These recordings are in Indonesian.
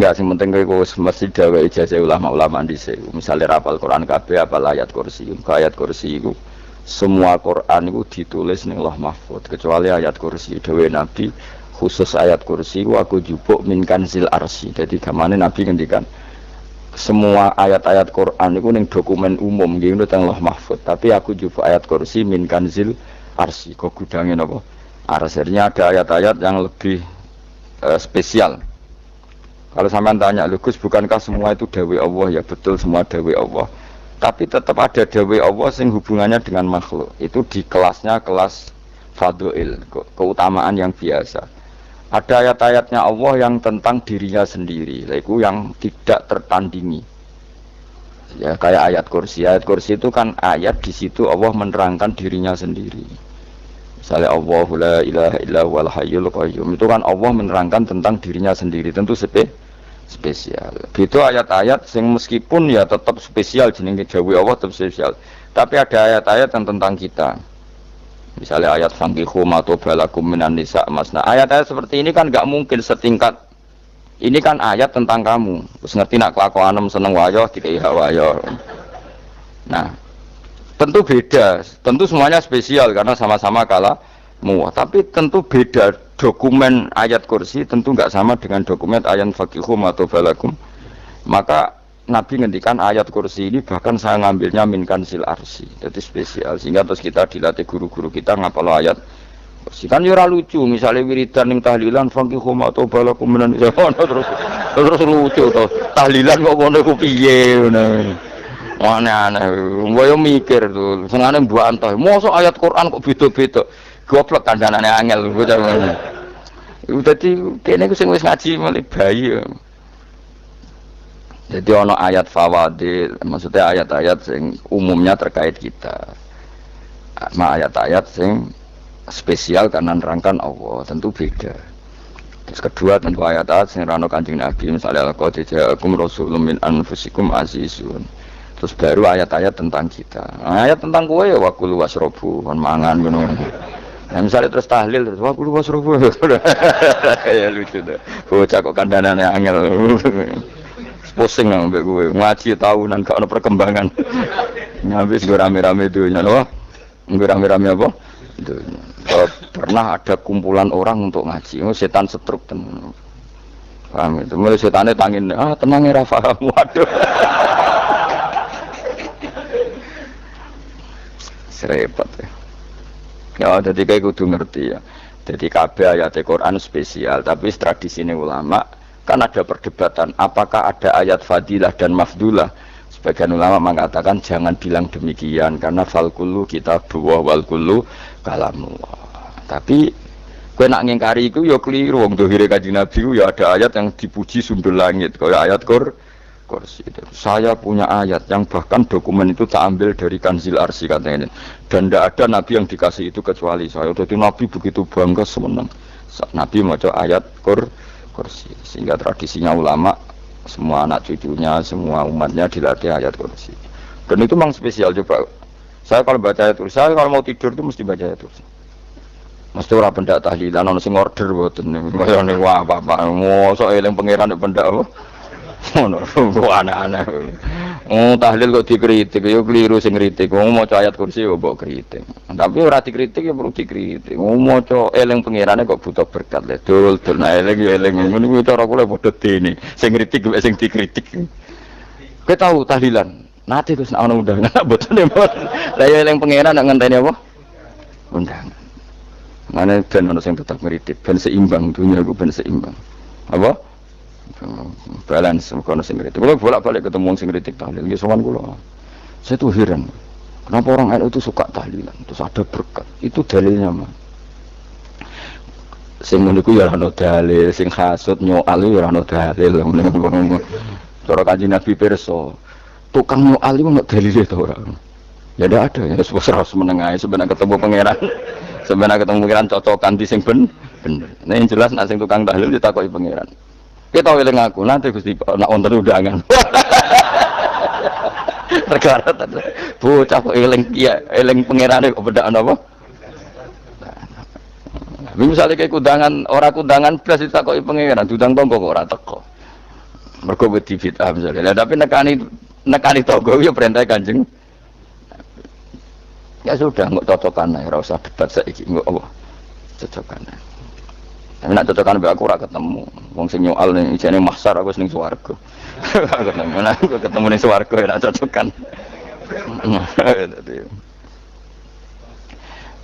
Enggak, sing penting kowe wis mesti gawe ijazah ulama-ulama dhisik. Misale rapal Quran kabeh apal ayat kursi. Ayat kursi iku semua Quran itu ditulis ning Lauh Mahfuz kecuali ayat kursi. Dewe Nabi khusus ayat kursi ku aku jupuk min kanzil arsy. Jadi gamane Nabi ngendikan semua ayat-ayat Quran itu ning dokumen umum nggih teng Lauh Mahfuz. Tapi aku jupuk ayat kursi min kanzil arsy. Kok gudange napa? Arsy-nya ada ayat-ayat yang lebih spesial. Kalau sampean tanya, Gus, bukankah semua itu dawai Allah? Ya betul, semua dawai Allah. Tapi tetap ada dawai Allah yang hubungannya dengan makhluk. Itu di kelasnya kelas fadhil, keutamaan yang biasa. Ada ayat-ayatnya Allah yang tentang dirinya sendiri, itu yang tidak tertandingi. Ya kayak ayat kursi. Ayat kursi itu kan ayat di situ Allah menerangkan dirinya sendiri. Misalnya Allahu la ilaha illa huwal hayyul qayyum, itu kan Allah menerangkan tentang dirinya sendiri, tentu spesial. Itu ayat-ayat yang meskipun ya tetap spesial jenenge dawuh Allah tetap spesial. Tapi ada ayat-ayat yang tentang kita. Misalnya ayat fankihu ma tobalakum minan nisa masna. Ayat-ayat seperti ini kan enggak mungkin setingkat. Ini kan ayat tentang kamu. Terus ngerti nak kelakuanem seneng wayo dikai hak wayo. Nah, tentu beda, tentu semuanya spesial karena sama-sama kalamu. Tapi tentu beda dokumen ayat kursi tentu nggak sama dengan dokumen ayat fakihum atau balakum. Maka Nabi ngendikan ayat kursi ini bahkan saya ngambilnya min kanzil arsy. Jadi spesial sehingga terus kita dilatih guru-guru kita ngapal ayat kursi. Kan ya lucu, misalnya wiridan ning tahlilan fakihum atau balakum menan terus lucu to. Tahlilan kok ngono ku piye ngono. Aneh-aneh, gue mikir tuh, sengaja buat antah. Masa ayat Quran kok beda-beda, goblok kandhanane angel, gue cakap. Jadi kayaknya gue wis ngaji malah bayi. Jadi ono ayat fawadil, maksudnya ayat-ayat yang umumnya terkait kita. Ayat-ayat yang spesial karena nerangkan Allah, tentu beda. Terus kedua tentu ayat-ayat yang rano Kanjeng Nabi, misalnya qad ja'akum rasulun min anfusikum azizun. Terus baru ayat-ayat tentang kita. Ayat tentang kowe ya wakulu wasrobu, kon mangan ngono. Nah, misalnya terus tahlil terus wakulu wasrobu. Ya lucu tuh. Bocah kok kandhanane angel. Pusing nang mbek kowe. Ngaji tahunan gak ono perkembangan. Nyambis go rame-rame dunya lho. Nggo rame-rame apa? Dunya. Pernah ada kumpulan orang untuk ngaji. Oh, setan setruk tenan. Paham itu. Mulai setane tangin, tenang ya Rafa. Waduh. Repot ya. Ya jadi kayak kudu ngerti ya. Jadi kabeh ayat Al-Quran spesial, tapi tradisi ini ulama kan ada perdebatan apakah ada ayat fadilah dan mafdulah. Sebagian ulama mengatakan jangan bilang demikian karena fal kullu kitabullah wal kullu kalamullah. Tapi kowe nak ngingkari iku ya keliru, wong dohire Kanjeng Nabi ya ada ayat yang dipuji sundul langit kaya ayat kursi. Saya punya ayat yang bahkan dokumen itu tak ambil dari kanzil arsy katanya, dan tidak ada nabi yang dikasih itu kecuali saya. Jadi nabi begitu bangga senang nabi maca ayat kursi, sehingga tradisinya ulama semua anak cucunya semua umatnya dilatih ayat kursi. Dan itu memang spesial. Coba saya kalau baca ayat kursi, saya kalau mau tidur itu mesti baca ayat kursi. Mesti ora pendak tahlilan ono sing order mboten niku apa-apa mosok eling pangeran pendak apa. Ngono, aneh-aneh. Tahlil kok dikritik, ya keliru sing kritik. Wong maca ayat kursi yo mbok kritik. Tapi ora dikritik ya perlu dikritik. Wong maca eling pangerane kok butuh berkat le. Dul nah eling yo eling. Ngono kuwi cara kula padha dene. Sing kritik mek sing dikritik. Kowe tahu tahlilan? Nate Gus ana undangan mboten mboten. Lah yo eling pangeran nek ngenteni apa? Undangan. Mane ben ono sing tetep ngritik, ben seimbang dunia ku ben seimbang. Apa? Balance kono sing kritik. Kalau bolak-balik ketemu sing kritik tahlil, nggih sowan kula. Saya tuh heran. Kenapa orang NU itu suka tahlilan? Terus ada berkat. Itu dalilnya, Mas. Sing niku ya ana dalil, sing hasud nyoal ya ana dalil. Cara Kanjeng Nabi pirsa, tukang nyoal iku nek dalile to ora. Ya ndak ada ya harus menengahi sebenarnya ketemu pangeran. Sebenarnya ketemu pangeran cocokan di sing bener. Nah yang jelas nek sing tukang tahlil ditakoki pangeran. Kita eling aku nanti Gusti nak wonten undangan. Perkara bocah kok eling ya eling pangerane kok bedak napa? Misalnya kayak kudangan, orang kudangan belas ditakoki pangeran, udang tonggo kok ora teko. Mergo wedi bid'ah misalnya. Tapi nekani tangga ya perintah Kanjeng. Ya sudah, nggak cocokan ae, ora usah debat saiki, nggak apa. Cocokan. Tapi nak cocokan mbek aku ora ketemu. Wong sing nyoal ning ijene mahsyar aku ning swarga. Ketemu ning swarga ya nak cocokan.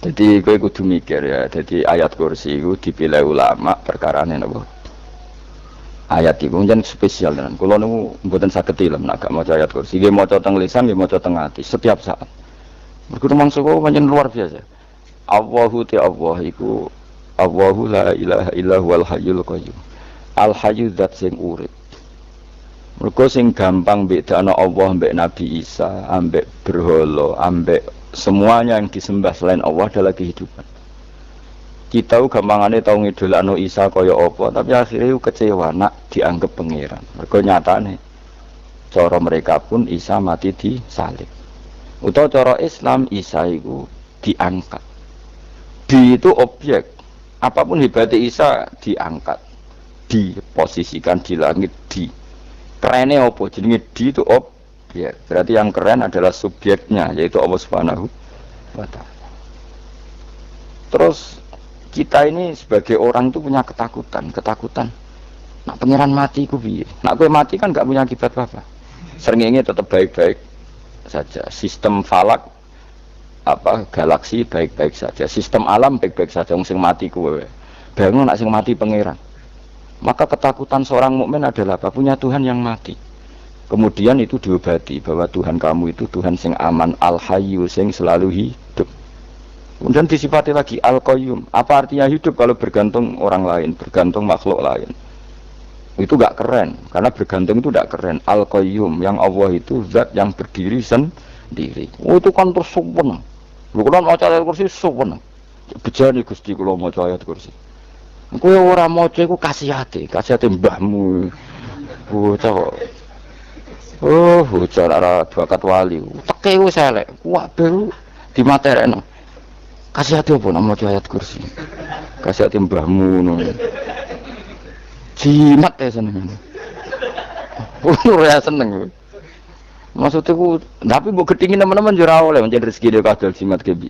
Jadi kowe kudu mikir ya. Jadi ayat kursi itu dipilih ulama perkarane napa? Ayat itu jan spesial tenan. Kula niku mboten saged ilem nek gak maca ayat kursi. Nggih maca teng lisan, nggih maca teng ati setiap saat. Mergo mangsa kok pancen luar biasa. Allahu ta Allah iku Allahu la ilaha illa huwal hayyul qayyum. Al hayyu zat sing urip. Mergo sing gampang bedakno Allah mbek Nabi Isa, ambek berhala, ambek semuanya yang disembah selain Allah adalah kehidupan. Kita gampangane tau ngidolakno Isa kaya apa, tapi akhirnya kecewa nak dianggap pangeran. Mergo nyatane cara mereka pun Isa mati disalib. Utawa cara Islam Isa itu diangkat. Di itu objek. Apapun hebatnya Isa diangkat, diposisikan di langit, di kerennya apa? Jenenge di itu objek. Berarti yang keren adalah subjeknya, yaitu Allah Subhanahu wa Ta'ala. Terus kita ini sebagai orang itu punya ketakutan. Nak pangeran mati ku piye? Nak kowe mati kan gak punya akibat apa-apa. Srengenge tetap baik-baik saja. Sistem falak galaksi baik-baik saja. Sistem alam baik-baik saja. Wong sing mati kuwe. Bangun nak sing mati pangeran. Maka ketakutan seorang mukmin adalah apa? Punya Tuhan yang mati. Kemudian itu diobati bahwa Tuhan kamu itu Tuhan sing aman, al-hayyu sing selalu hidup. Kemudian disifati lagi al-qayyum. Apa artinya hidup kalau bergantung orang lain, bergantung makhluk lain? Itu gak keren, karena bergantung itu gak keren. Al-qayyum, yang Allah itu zat yang berdiri sendiri. Oh itu kan terus sempurna. Lu kalau mau ayat kursi sempurna. Bejani Gusti kalau mau ayat kursi. Kowe ora maca iku kasihate mbahmu. Bocah kok. Oh, bocah ora bakat wali. Teke wis elek. Kuwabe dimaterekno. Kasihate apa nak maca ayat kursi? Kasihate mbahmu ngono. Jimat ya seneng. Ora seneng. Maksudnya ku, tapi mbok gedhingin teman-teman yo ora oleh pancen rezekine kadal jimat kebi.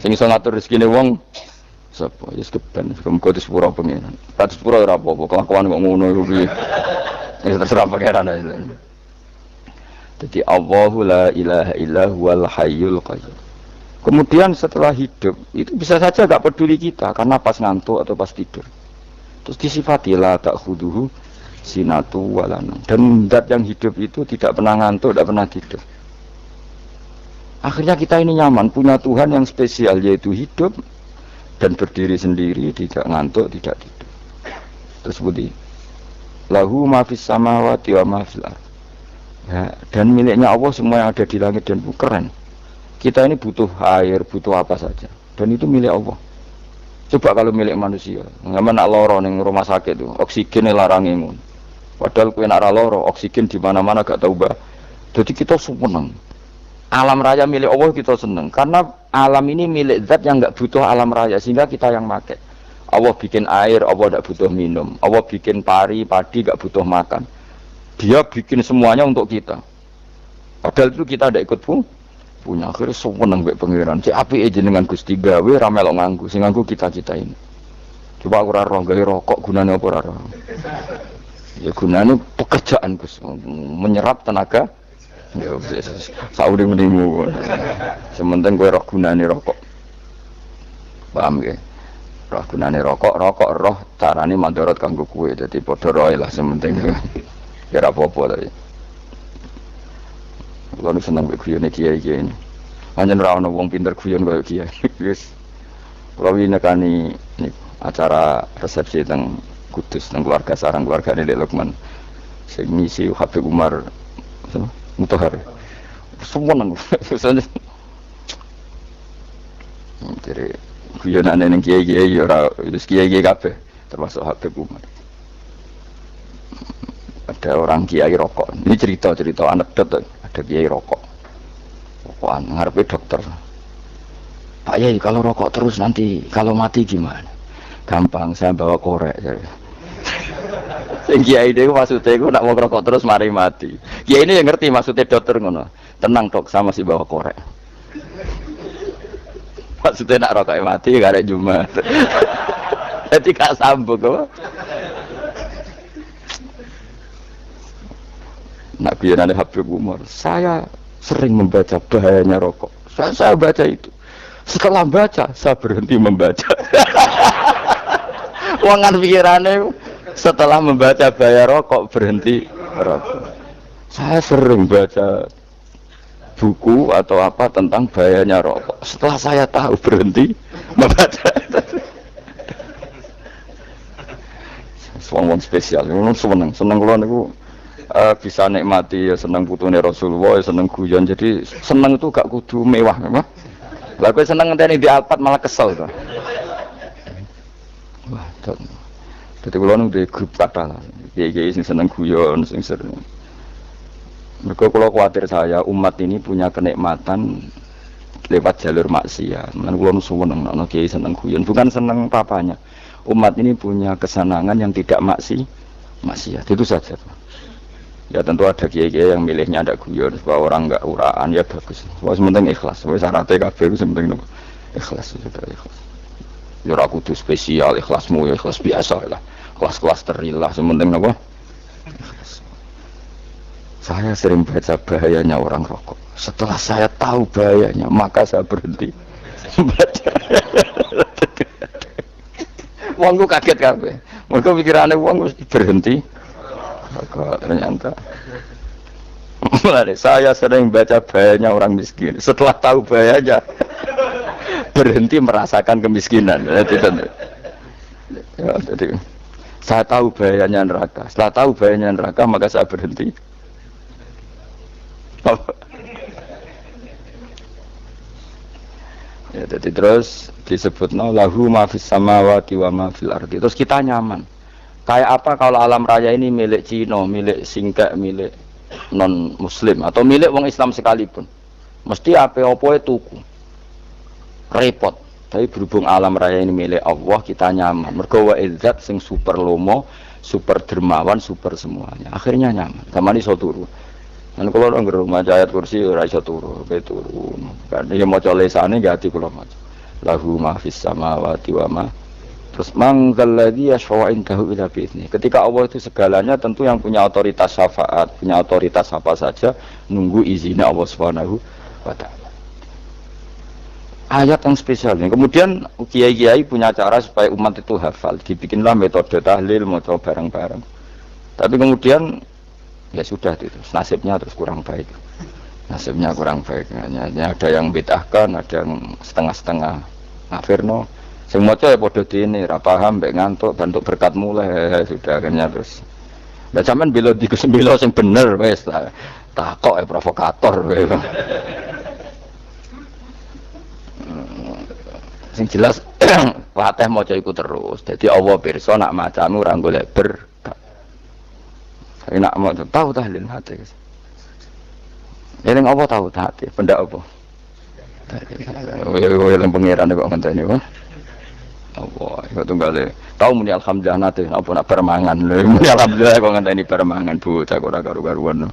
Sing iso ngatur rezekine wong sapa? Wis keben, muga disepuro pengenan. Tak disepuro ora apa-apa, kelakuan kok ngono iku piye. Wis terserah pengenan ae. Jadi Allahu la ilaha illa huwal hayyul qayyum. Kemudian setelah hidup, itu bisa saja gak peduli kita karena pas ngantuk atau pas tidur. Terus disifati la ta'khuduhu sinatu walana. Dan zat yang hidup itu tidak pernah ngantuk, tidak pernah tidur. Akhirnya kita ini nyaman, punya Tuhan yang spesial yaitu hidup dan berdiri sendiri, tidak ngantuk, tidak tidur. Terus budi lahu ma fis samawati wa ma fil ardh. Ya, dan miliknya Allah semua yang ada di langit dan bumi. Keren. Kita ini butuh air, butuh apa saja, dan itu milik Allah. Coba kalau milik manusia, nggak nak loro ning rumah sakit tuh, oksigen larang ngono. Padahal kowe nak loro, oksigen di mana-mana gak tahu bah. Jadi kita seneng. Alam raya milik Allah kita seneng, karena alam ini milik zat yang nggak butuh alam raya, sehingga kita yang pakai. Allah bikin air, Allah tidak butuh minum. Allah bikin padi nggak butuh makan. Dia bikin semuanya untuk kita. Padahal itu kita tidak ikut punya. Akhirnya seneng mbek pangeran. Cek apike jenengan Gusti gawe ra melok nganggo, sing nganggo kita-kita ini. Coba aku ora roh gawe rokok gunane apa ora? Ya gunane pekerjaan Gus, menyerap tenaga. Ya wis saudi menimu. Sementing kowe roh gunane rokok. Paham nggih? Roh gunane rokok roh carane mandorot kanggo kowe. Dadi padha roe lah sementing. Ya ora apa-apa tadi. Kalau nu seneng guyone kiai-kiai ini. Pancen ora ono wong pinter guyon kaya kiai. Wis kula winekani acara resepsi teng Kudus teng keluarga sarang keluargane Dek Lukman. Sing ngisi Habib Umar Mutahar. Semua nang. Jadi guyonane ning kiai-kiai ora wis kiai-kiai kabeh termasuk Habib Umar. Ada orang kiai rokok. Ini cerita anekdot. Ada kiai rokok. Rokokan ngarepe dokter. Pak Yai, kalau rokok terus nanti kalau mati gimana? Gampang, saya bawa korek. Sing kiai niku maksude iku nak wong rokok terus mari mati. Kiai ini yang ngerti maksudnya dokter ngono. Tenang dok, sama si bawa korek. Maksudnya nak rokok mati gak ada Jumat. Jadi gak sambung kok. Nak biyen Habib Umar, saya sering membaca bahayanya rokok. Saya baca itu. Setelah baca, saya berhenti membaca. Wangan pikirannya setelah membaca bahaya rokok berhenti rokok. Saya sering baca buku atau apa tentang bahayanya rokok. Setelah saya tahu berhenti membaca. Wong spesial, seneng kalau niku bisa nikmati ya seneng putune Rasulullah, ya seneng guyon. Jadi seneng itu gak kudu mewah, memang. Lah kowe seneng ngenteni di Alphard malah kesel to. Wah, dadi kula nang di grup kata lah. Kiai-kiai sing seneng guyon, sing sering. Mergo kula kuwatir saya umat ini punya kenikmatan lewat jalur maksiat. Men kula seneng ana kiai seneng guyon, bukan seneng papanya. Umat ini punya kesenangan yang tidak maksiat. Itu saja. Ya tentu ada kiai-kiai yang milihnya ada guyon supaya orang enggak uraan ya bagus. Wes penting ikhlas. Wes syaratnya kabeh itu penting ikhlas sudah ikhlas. Ya ora kudu spesial ikhlasmu ya ikhlas biasa lah. Kelas-kelas terilah sementing apa? Ikhlas. Saya sering baca bahayanya orang rokok. Setelah saya tahu bahayanya, maka saya berhenti baca. Wongku kaget kabeh. Mergo pikirane wong wis berhenti. Kok ternyata saya sering baca bahayanya orang miskin. Setelah tahu bahayanya berhenti merasakan kemiskinan. Jadi saya tahu bahayanya neraka. Setelah tahu bahayanya neraka maka saya berhenti. Ya, jadi terus disebutna lahu ma fis samawati wa ma fil ardi. Terus kita nyaman. Kayak apa kalau alam raya ini milik Cina, milik Singkek, milik non muslim atau milik wong Islam sekalipun. Mesti apa-apa tuku. Repot. Tapi berhubung alam raya ini milik Allah, kita nyaman. Mergo wa izzat sing super lomo, super dermawan, super semuanya. Akhirnya nyaman. Zamane iso turu. Lan kula nang maca ayat kursi ora iso turu, pe turu. Kan ya maca lesane nggih ati kula maca. Lahu ma fis samawati wa ma. Terus mangzalladzi yashfa'u indahu illa bi'izni. Ketika Allah itu segalanya, tentu yang punya otoritas syafaat, punya otoritas apa saja nunggu izinnya Allah Subhanahu wa taala. Ayat yang spesial. Kemudian kiai-kiai punya cara supaya umat itu hafal. Dibikinlah metode tahlil, maca bareng-bareng. Tapi kemudian ya sudah itu, nasibnya terus kurang baik. Nasibnya kurang baik. Hanya ada yang bid'ahkan, ada yang setengah-setengah ngafirno. Sing maca ya padha dene, ra paham mek ngantuk bentuk berkat mulai sudah akhirnya terus. Lah sampean bela dikesembelo sing bener wis takok provokator wae. Sing jelas Fatih maca iku terus. Dadi Allah pirsa nak macamu ora golek berkat. Saya nak maca tahu tahlil hati. Eling apa tahu hati, benda apa? Yang pangeran kok ngenteni kok. Allah, itu tunggal tahu muni alhamdulillah nate apa nak permangan muni alhamdulillah kok ngenteni permangan bocah ora karu-karuan.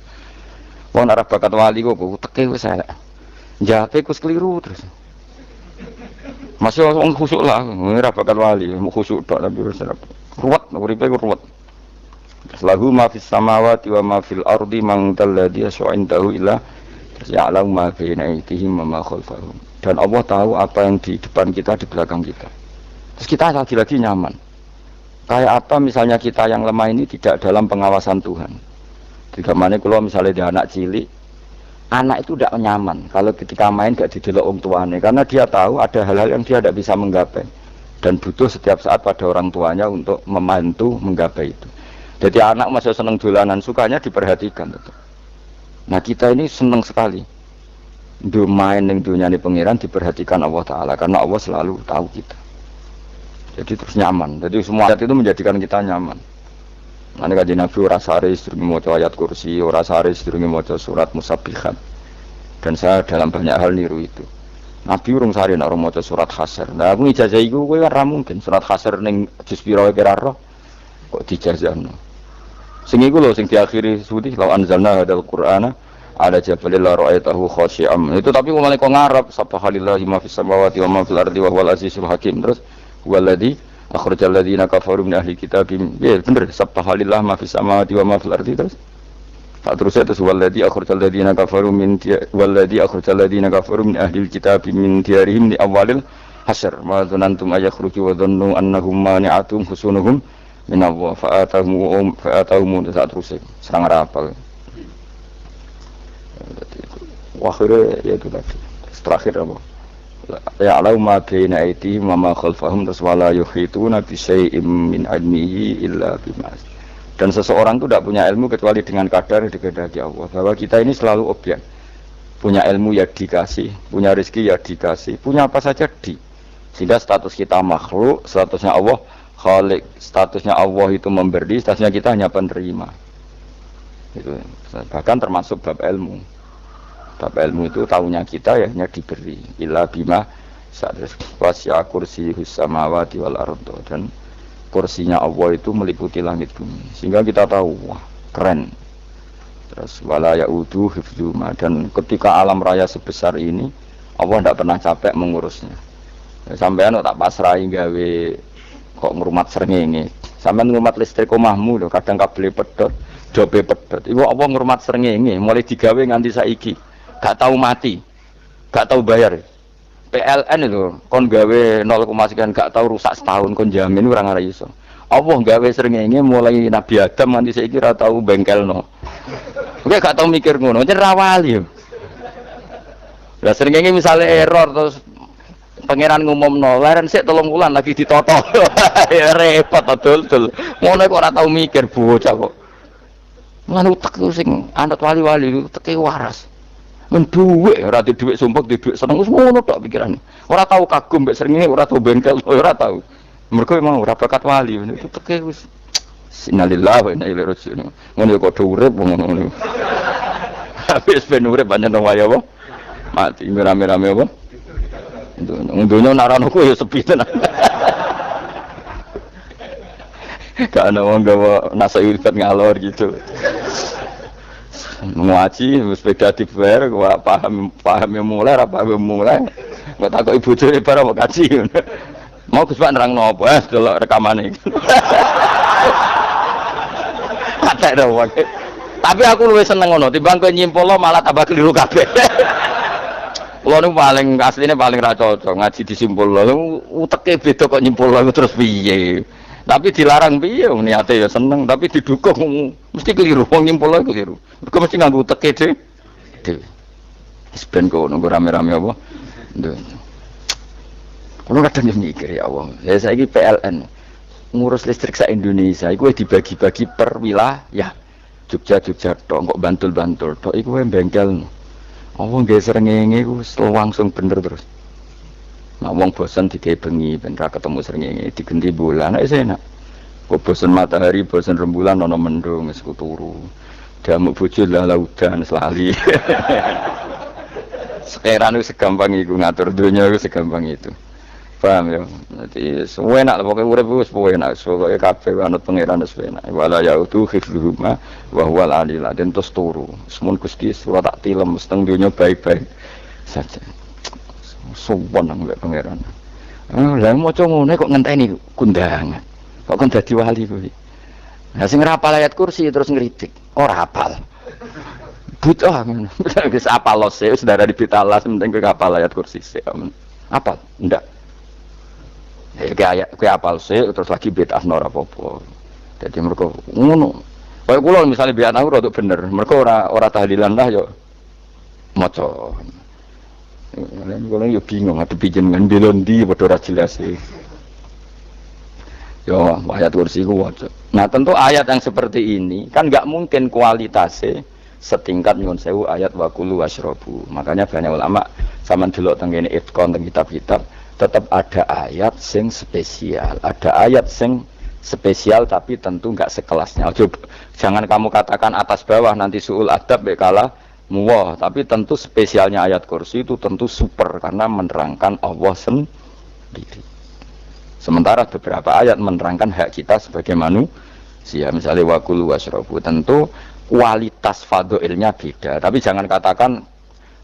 Wong arep bakat wali kok teke wis elek. Jape kus keliru terus. Masih wong khusuk lah, ora bakat wali, mau khusuk tok tapi wis ruwet, uripe ruwet. Lahu ma fis samawati wa ma fil ardi man dalladhi yash'indahu illa ya'lamu ma baina aydihim wa ma khalfahum. Dan Allah tahu apa yang di depan kita, di belakang kita. Terus kita lagi-lagi nyaman. Kayak apa misalnya kita yang lemah ini tidak dalam pengawasan Tuhan. Jika mana kalau misalnya dia anak cilik, anak itu tidak nyaman kalau ketika main gak didelok orang tuanya, karena dia tahu ada hal-hal yang dia tidak bisa menggapai dan butuh setiap saat pada orang tuanya untuk membantu menggapai itu. Jadi anak masih senang dolanan, sukanya diperhatikan. Nah kita ini senang sekali. Main yang dunia ini pengiran diperhatikan Allah Ta'ala karena Allah selalu tahu kita. Jadi terus nyaman. Jadi semua ayat itu menjadikan kita nyaman. Nanti kaji Nabi ora sare sedurunge maca ayat kursi, ora sare sedurunge maca surat Musabbihat. Dan saya dalam banyak hal niru itu. Nabi urung sare nek maca surat Hasyr. Nah aku ijazah iku kowe ora mungkin surat Hasyr ning juz pira kira roh kok dijazahno. Sing iku lho sing diakhiri suti law anzalna hadal qur'ana ala jabalil la ra'aitahu khashi'am. Itu tapi mulai kok ngarep subhanallahi ma fis samawati wa ma fil ardi wa huwal azizul hakim. Terus waladzi akhrajal ladzina kafaru min ahli kitab. Ya bener subhanallahi ma fis samawati wa ma fil ardi terus. Tak terus itu waladzi akhrajal ladzina kafaru min ahli kitab min diyarihim li awalil hasyr. Ma dzanantum ayakhruju wa dhannu annahum mani'atum husunuhum min Allah fa'atahum saat terus serang rapal. Akhirnya ya itu tadi terakhir apa ya alau ma baina aydihim wa ma khalfahum wala yuhituna bi syai'in min ilmihi illa bima. Dan seseorang itu tidak punya ilmu kecuali dengan kadar dikehendaki Allah. Bahwa kita ini selalu objek, punya ilmu ya dikasih, punya rezeki ya dikasih, punya apa saja sehingga status kita makhluk, statusnya Allah Khalik, statusnya Allah itu memberi, statusnya kita hanya penerima. Itu bahkan termasuk bab ilmu. Bab ilmu itu tahunya kita ya hanya diberi. Illa bima wasya kursiyus samawati wal ardh, dan kursinya Allah itu meliputi langit bumi. Sehingga kita tahu, wah, keren. Terus wala yaudu hifdzuma, dan ketika alam raya sebesar ini Allah tidak pernah capek mengurusnya. Sampean tak pasrahi gawe kok ngrumat srengenge. Sampean ngrumat listrik omahmu lho, kadang kabel pedhot, dobe pedhot. Iku apa ngrumat srengenge mulai digawe nganti saiki. Gak tahu mati, gak tahu bayar. PLN itu kon gawe 0, sekian gak tahu rusak setahun, kon jamin ora ngara iso. Allah gawe srengenge mulai Nabi Adam nganti saiki ora tahu bengkelno. Oke gak tahu mikir ngono, jen rawali. Lah srengenge misale error terus pangeran ngumumno, leren sik 3 wulan lagi ditoto. Ya repot dul. Ngono kok ora tau mikir bocah kok. Lan utek sing anut wali-wali uteke waras. Men dhuwit ora di dhuwit sumpek, di dhuwit seneng wis ngono tok pikirane. Ora tau kagum mbek srengenge, ora tau bengkel, ora tau. Mergo memang ora bakat wali, uteke wis innalillahi wa inna ilaihi raji'un. Ngono kok do urip ngono. Habis ben urip pancen wae apa? Mati rame-rame apa? Dunia narano ku ya sepi tenan. Gak ada wong gawa nasa ilfat ngalor gitu. Ngaji sepeda dibayar, gua paham yang mulai, apa yang mulai. Gua takut ibu curi barang mau kaji. Mau Gus Pak nerang nopo, delok rekamane. Kata doang. Tapi aku luwih seneng ngono, timbang kowe nyimpulno malah tambah keliru kabeh. Kulo niku paling asline paling ra cocok ngaji disimpulno. Uteke beda kok nyimpulno terus piye. Tapi dilarang piye niate ya seneng, tapi didukung mesti keliru. Wong nyimpulno keliru. Mergo mesti nganggo uteke dhewe. Wis ben kono rame-rame apa. Kulo kadang mikir ya Allah. Ya saiki PLN ngurus listrik sak Indonesia iku dibagi-bagi per wilayah. Jogja tok, kok Bantul tok iku wae bengkel. Apa nggih srengenge iku langsung bener terus. Nah wong bosen digawe bengi ben ra ketemu srengenge digenti bulan nek enak. Kok bosen matahari, bosen rembulan ana mendung wis turu. Damuk bojo lah laudan selali. Sekarang itu segampang itu ngatur dunia itu segampang itu. Paham ya? Jadi semua enak, pokoknya urip wis enak, pokoknya kabeh anut pangeran wis enak. Wala yautu hifdzuhuma wa huwal aliyul azim terus turu. Semun Gusti surat tak tilem seteng dunia baik-baik saja. Sowan nang mbek pangeran. Lah maca ngene kok ngenteni kundangan. Kok kan dadi wali kuwi. Lah sing rapal ayat kursi terus ngritik. Ora hafal. Butuh ngono. Wis apal lose wis darah dibitalas penting kowe hafal ayat kursi sik. Apal? Ndak. Kayak apal sih terus lagi bid'ah ora apa-apa. Jadi mereka ngono. Kaya kula misale bid'ah ora rada bener. Mereka ora tahlilan lah yo maca. Kula yo bingung ngadepi jenengan belondi padha ora jelas e. Yo ayat kursi ku waca. Nah, tentu ayat yang seperti ini kan enggak mungkin kualitasnya setingkat nyuwun sewu ayat waqulu wasyrabu. Makanya banyak ulama sampean delok teng kene itqon teng kitab-kitab tetap ada ayat sing spesial, ada ayat sing spesial tapi tentu enggak sekelasnya. Jangan kamu katakan atas bawah nanti suul adab bekala muwah, tapi tentu spesialnya ayat kursi itu tentu super karena menerangkan Allah sendiri. Sementara beberapa ayat menerangkan hak kita sebagai manusia. Sia misalnya wakulu wasrobu, tentu kualitas fadhilnya beda. Tapi jangan katakan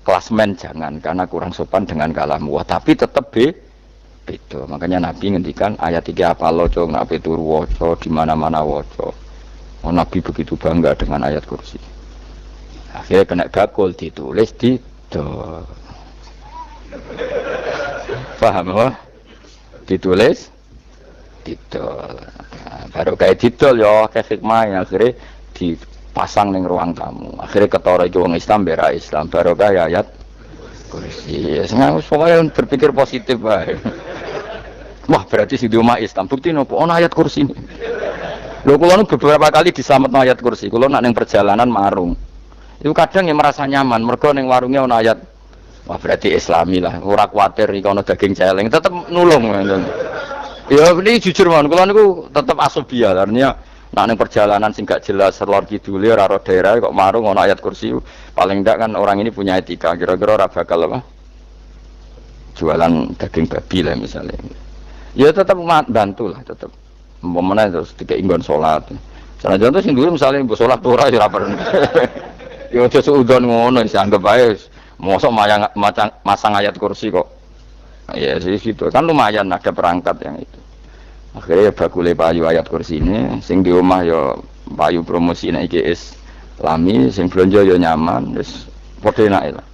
klasmen, jangan, karena kurang sopan dengan kalam wah, tapi tetap beda. Makanya Nabi ngendikan ayat 3 apa loco, Nabi turu woco di mana-mana woco. Oh, Nabi begitu bangga dengan ayat kursi. Akhirnya kena bakul ditulis di do. Paham apa? Ditulis didol. Nah, baru kayak didol ya kayak hikmah akhirnya dipasang ning ruang tamu. Akhirnya ketara iki wong Islam bera Islam baru kayak ayat kursi. Semua berpikir positif bae. Wah, berarti sing di omah Islam. Bukti nopo ono ayat kursi ini. Lho kula beberapa kali diselametno ayat kursi. Kula nak ning perjalanan marung. Itu kadang yang merasa nyaman mergo ning warungnya ono ayat. Wah, berarti Islami lah. Ora kuwatir iki ono daging celeng, tetep nulung. Ya ini jujur man, kula niku tetep asobia, artinya nak ning perjalanan sing gak jelas lor kidule ora daerah kok marung ana ayat kursi, paling ndak kan orang ini punya etika, kira-kira ora bakal apa? Jualan daging babi lah misalnya. Ya tetep bantu lah, tetep. Umpamane terus dikek inggon salat. Senajan to sing duwe misale mbok salat ora ya ora perlu. Ya aja suudon ngono, dianggap ae mosok masang ayat kursi kok. Ya sih gitu kan lumayan ada perangkat yang itu. Akhirnya ya bakule payu ayat kursi ini, sing di omah ya payu promosi nek iki Islami, sing blonjo ya nyaman, wis padha enake lah.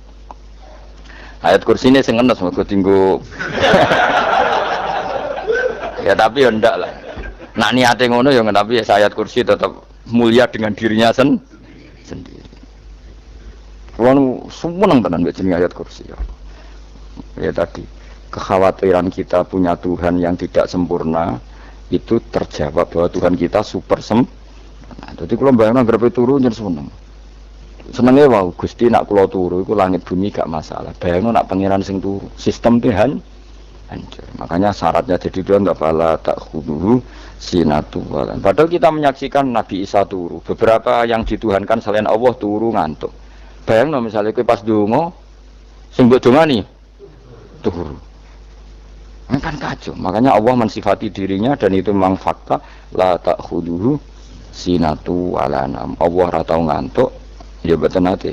Ayat kursi ini sing enes mergo tinggo. Ya tapi ya ndak lah. Nak niate ngono ya tapi ya ayat kursi tetap mulia dengan dirinya sendiri. Kulo seneng tenan mbek jeneng ayat kursi ya. Ya tadi kekhawatiran kita punya Tuhan yang tidak sempurna itu terjawab bahwa Tuhan kita super sempurna. Jadi kalau bayangkan berapa turu jadi senengnya wow Gusti nak kulo turu itu langit bumi gak masalah. Bayangkan nak pangeran sing turu sistem Tuhan hancur. Makanya syaratnya jadi Tuhan nggak pala tak khuduhu sinatu walan. Padahal kita menyaksikan Nabi Isa turu. Beberapa yang dituhankan selain Allah turu ngantuk. Bayangkan misalnya kita pas dongo sing mbok dongani turu. Ini kan kacau, makanya Allah mensifati dirinya dan itu memang fakta la ta'khuduhu sinatu wala nam. Allah ora tau ngantuk, ya betul nanti.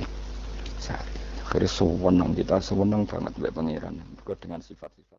Akhirnya sewenang kita sewenang banget mbek pangeran dengan sifat-sifat